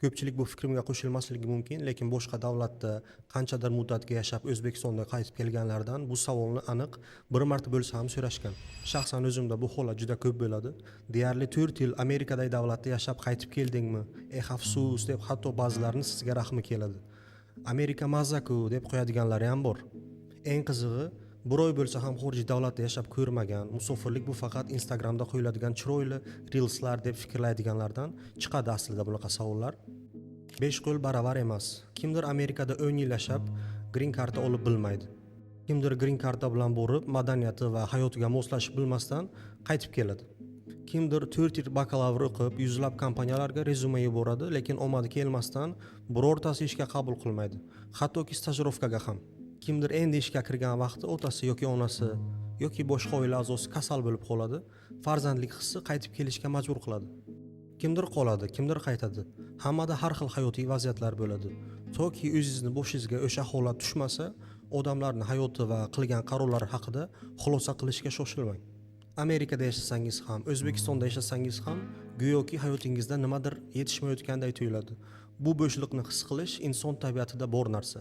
Ko'pchilik bu fikrimga qo'shilmasligi mumkin, lekin boshqa davlatda qanchadir muddatga yashab O'zbekistonga qaytib kelganlardan bu savolni aniq bir marta bo'lsa ham so'rashgan. Shaxsan o'zimda bu holat juda ko'p bo'ladi. Deyarli 4 yil Amerikadagi davlatda yashab qaytib keldingmi? Afsus deb hatto ba'zilarni sizga rahmi keladi. Amerika mazza-ku deb qo'yadiganlari ham bor. Eng qizig'i, bir oy bo'lsa ham xorijiy davlatda yashab ko'rmagan, musofirlik bu faqat Instagramda qo'yiladigan chiroyli reelslar deb fikrlaydiganlardan chiqadi aslida bunaqa savollar. 5 qo'l baravar emas. Kimdir Amerikada 10 yil yashab, green karta olib bilmaydi. Kimdir green karta bilan borib, madaniyati va hayotiga moslashib bilmasdan qaytib keladi. Kimdir 4 yil bakalavr o'qib, yuzlab kompaniyalarga rezyume yuboradi, lekin omadi kelmasdan birortasi ishga qabul qilmaydi. Hattoki stajirovkaga ham. Kimdir endi ishga kirgan vaqti otasi yoki onasi yoki boshqa oila a'zosi kasal bo'lib qoladi, farzandlik hissi qaytib kelishga majbur qiladi. Kimdir qoladi, kimdir qaytadi. Hammada har xil hayotiy vaziyatlar bo'ladi. Toki o'zingizni boshingizga o'sha holat tushmasa, odamlarning hayoti va qilgan qarorlari haqida xulosa qilishga shoshilmang. Amerikada yashasangiz ham, O'zbekistonda yashasangiz ham, go'yoki hayotingizda nimadir yetishmayotganday tuyuladi. Bu bo'shliqni his qilish inson tabiatida bor narsa.